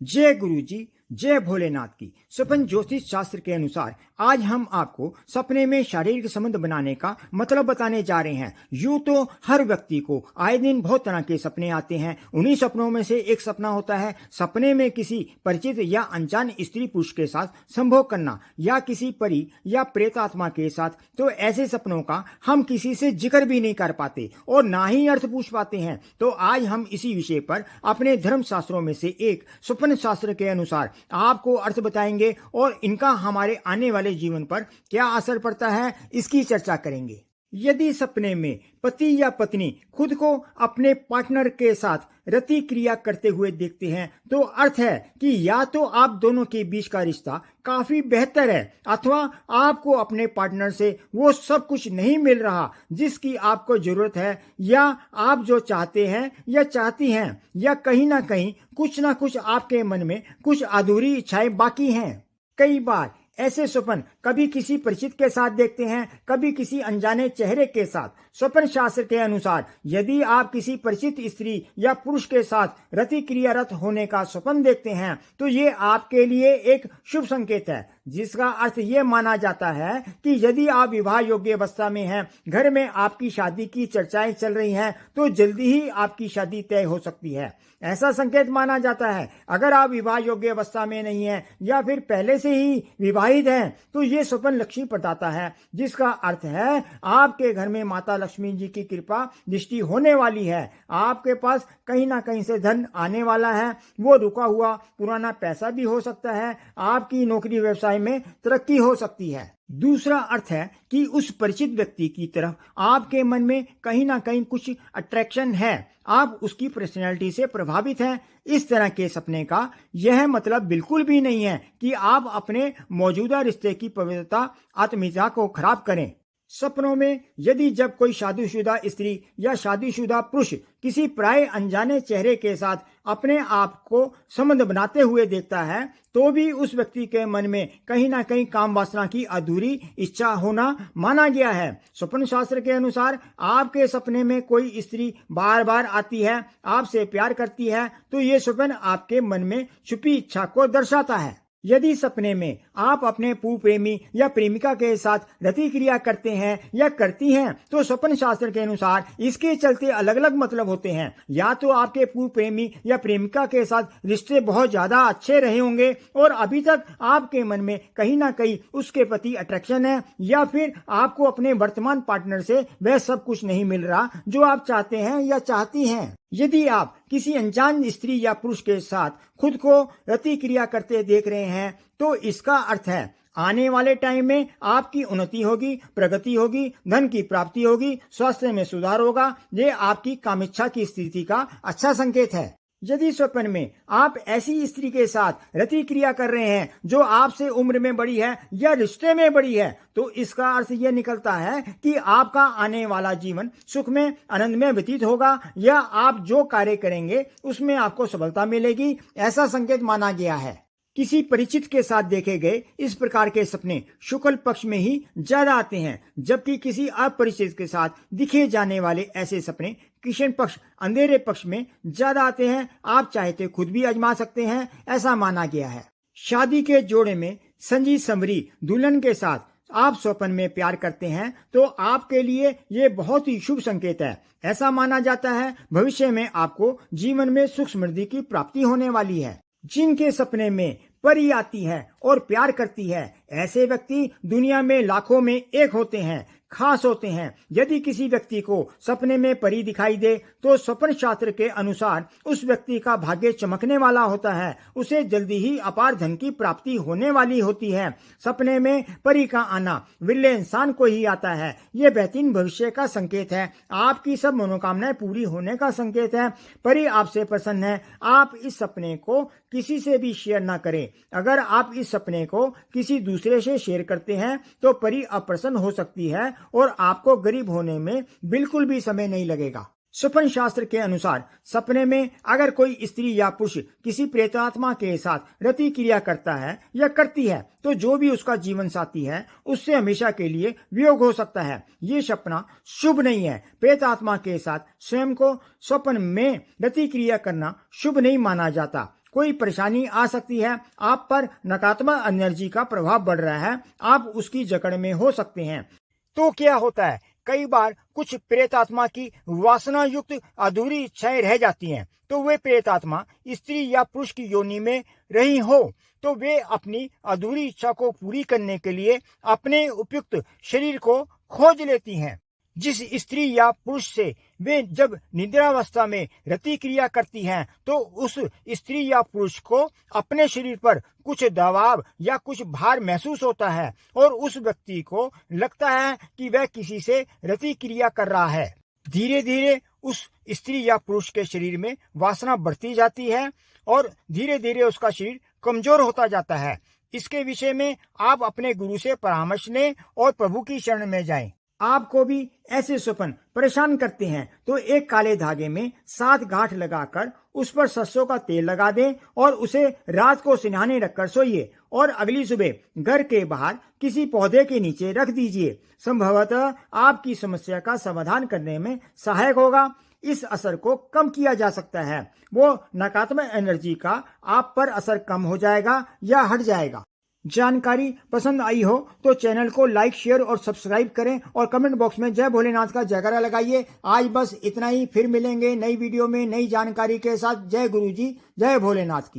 जय गुरु जी, जय भोलेनाथ की। स्वप्न ज्योतिष शास्त्र के अनुसार आज हम आपको सपने में शारीरिक संबंध बनाने का मतलब बताने जा रहे हैं। यूं तो हर व्यक्ति को आए दिन बहुत तरह के सपने आते हैं। उन्हीं सपनों में से एक सपना होता है सपने में किसी परिचित या अनजान स्त्री पुरुष के साथ संभोग करना या किसी परी या प्रेत आत्मा के साथ। तो ऐसे सपनों का हम किसी से जिक्र भी नहीं कर पाते और ना ही अर्थ पूछ पाते हैं। तो आज हम इसी विषय पर अपने धर्म शास्त्रों में से एक स्वप्न शास्त्र के अनुसार आपको अर्थ बताएंगे और इनका हमारे आने वाले जीवन पर क्या असर पड़ता है, इसकी चर्चा करेंगे। यदि सपने में पति या पत्नी खुद को अपने पार्टनर के साथ रति क्रिया करते हुए देखते हैं तो अर्थ है कि या तो आप दोनों के बीच का रिश्ता काफी बेहतर है अथवा आपको अपने पार्टनर से वो सब कुछ नहीं मिल रहा जिसकी आपको जरूरत है या आप जो चाहते हैं या चाहती हैं, या कहीं ना कुछ आपके मन में कुछ अधूरी इच्छाएं बाकी हैं। कई बार ऐसे स्वप्न कभी किसी परिचित के साथ देखते हैं, कभी किसी अनजाने चेहरे के साथ। स्वप्न शास्त्र के अनुसार यदि आप किसी परिचित स्त्री या पुरुष के साथ रति क्रियारत होने का स्वप्न देखते हैं तो ये आपके लिए एक शुभ संकेत है, जिसका अर्थ ये माना जाता है कि यदि आप विवाह योग्य अवस्था में हैं, घर में आपकी शादी की चर्चाएं चल रही हैं, तो जल्दी ही आपकी शादी तय हो सकती है। ऐसा संकेत माना जाता है। अगर आप विवाह योग्य अवस्था में नहीं हैं या फिर पहले से ही विवाहित हैं तो ये स्वप्न लक्ष्मी प्रदाता है, जिसका अर्थ है आपके घर में माता लक्ष्मी जी की कृपा दृष्टि होने वाली है। आपके पास कहीं ना कहीं से धन आने वाला है। वो रुका हुआ पुराना पैसा भी हो सकता है। आपकी नौकरी व्यवसाय में तरक्की हो सकती है। दूसरा अर्थ है कि उस परिचित व्यक्ति की तरफ आपके मन में कहीं ना कहीं कुछ अट्रैक्शन है, आप उसकी पर्सनैलिटी से प्रभावित हैं। इस तरह के सपने का यह मतलब बिल्कुल भी नहीं है कि आप अपने मौजूदा रिश्ते की पवित्रता आत्मीयता को खराब करें। सपनों में यदि जब कोई शादीशुदा स्त्री या शादीशुदा पुरुष किसी प्राय अनजाने चेहरे के साथ अपने आप को संबंध बनाते हुए देखता है तो भी उस व्यक्ति के मन में कहीं ना कहीं काम वासना की अधूरी इच्छा होना माना गया है। स्वप्न शास्त्र के अनुसार आपके सपने में कोई स्त्री बार बार आती है, आपसे प्यार करती है, तो ये स्वप्न आपके मन में छुपी इच्छा को दर्शाता है। यदि सपने में आप अपने पूर्व प्रेमी या प्रेमिका के साथ रति क्रिया करते हैं या करती हैं तो स्वप्न शास्त्र के अनुसार इसके चलते अलग अलग मतलब होते हैं। या तो आपके पूर्व प्रेमी या प्रेमिका के साथ रिश्ते बहुत ज्यादा अच्छे रहे होंगे और अभी तक आपके मन में कहीं ना कहीं उसके प्रति अट्रैक्शन है, या फिर आपको अपने वर्तमान पार्टनर से वह सब कुछ नहीं मिल रहा जो आप चाहते हैं या चाहती हैं। यदि आप किसी अनजान स्त्री या पुरुष के साथ खुद को रति क्रिया करते देख रहे हैं तो इसका अर्थ है आने वाले टाइम में आपकी उन्नति होगी, प्रगति होगी, धन की प्राप्ति होगी, स्वास्थ्य में सुधार होगा। ये आपकी कामेच्छा की स्थिति का अच्छा संकेत है। यदि स्वप्न में आप ऐसी स्त्री के साथ रति क्रिया कर रहे हैं जो आपसे उम्र में बड़ी है या रिश्ते में बड़ी है तो इसका अर्थ यह निकलता है कि आपका आने वाला जीवन सुख में, आनंद में व्यतीत होगा, या आप जो कार्य करेंगे उसमें आपको सफलता मिलेगी, ऐसा संकेत माना गया है। किसी परिचित के साथ देखे गए इस प्रकार के सपने शुक्ल पक्ष में ही ज्यादा आते हैं, जबकि किसी अपरिचित के साथ दिखे जाने वाले ऐसे सपने कृष्ण पक्ष, अंधेरे पक्ष में ज्यादा आते हैं। आप चाहे तो खुद भी आजमा सकते हैं, ऐसा माना गया है। शादी के जोड़े में संजी संवरी दुल्हन के साथ आप स्वप्न में प्यार करते हैं तो आपके लिए ये बहुत ही शुभ संकेत है। ऐसा माना जाता है भविष्य में आपको जीवन में सुख समृद्धि की प्राप्ति होने वाली है। जिनके सपने में परी आती है और प्यार करती है, ऐसे व्यक्ति दुनिया में लाखों में एक होते हैं, खास होते हैं। यदि किसी व्यक्ति को सपने में परी दिखाई दे तो स्वप्न शास्त्र के अनुसार उस व्यक्ति का भाग्य चमकने वाला होता है, उसे जल्दी ही अपार धन की प्राप्ति होने वाली होती है। सपने में परी का आना विरले इंसान को ही आता है। ये बेहतरीन भविष्य का संकेत है, आपकी सब मनोकामनाएं पूरी होने का संकेत है। परी आपसे प्रसन्न है। आप इस सपने को किसी से भी शेयर ना करें। अगर आप इस सपने को किसी दूसरे से शेयर करते हैं तो परी अप्रसन्न हो सकती है और आपको गरीब होने में बिल्कुल भी समय नहीं लगेगा। स्वप्न शास्त्र के अनुसार सपने में अगर कोई स्त्री या पुरुष किसी प्रेतात्मा के साथ रति क्रिया करता है या करती है तो जो भी उसका जीवन साथी है उससे हमेशा के लिए वियोग हो सकता है। ये सपना शुभ नहीं है। प्रेतात्मा के साथ स्वयं को स्वप्न में रति क्रिया करना शुभ नहीं माना जाता। कोई परेशानी आ सकती है, आप पर नकारात्मक एनर्जी का प्रभाव बढ़ रहा है, आप उसकी जकड़ में हो सकते हैं। तो क्या होता है, कई बार कुछ प्रेत आत्मा की वासना युक्त अधूरी इच्छाएं रह जाती हैं। तो वे प्रेत आत्मा स्त्री या पुरुष की योनि में रही हो तो वे अपनी अधूरी इच्छा को पूरी करने के लिए अपने उपयुक्त शरीर को खोज लेती हैं। जिस स्त्री या पुरुष से वे जब निद्रावस्था में रति क्रिया करती हैं तो उस स्त्री या पुरुष को अपने शरीर पर कुछ दबाव या कुछ भार महसूस होता है और उस व्यक्ति को लगता है कि वह किसी से रति क्रिया कर रहा है। धीरे धीरे उस स्त्री या पुरुष के शरीर में वासना बढ़ती जाती है और धीरे धीरे उसका शरीर कमजोर होता जाता है। इसके विषय में आप अपने गुरु से परामर्श लें और प्रभु की शरण में जाएं। आपको भी ऐसे स्वप्न परेशान करते हैं तो एक काले धागे में 7 गांठ लगाकर उस पर सरसों का तेल लगा दें और उसे रात को सिरहाने रखकर सोइए और अगली सुबह घर के बाहर किसी पौधे के नीचे रख दीजिए। संभवतः आपकी समस्या का समाधान करने में सहायक होगा। इस असर को कम किया जा सकता है। वो नकारात्मक एनर्जी का आप पर असर कम हो जाएगा या हट जाएगा। जानकारी पसंद आई हो तो चैनल को लाइक, शेयर और सब्सक्राइब करें और कमेंट बॉक्स में जय भोलेनाथ का जयकारा लगाइए। आज बस इतना ही, फिर मिलेंगे नई वीडियो में नई जानकारी के साथ। जय गुरु जी, जय भोलेनाथ की।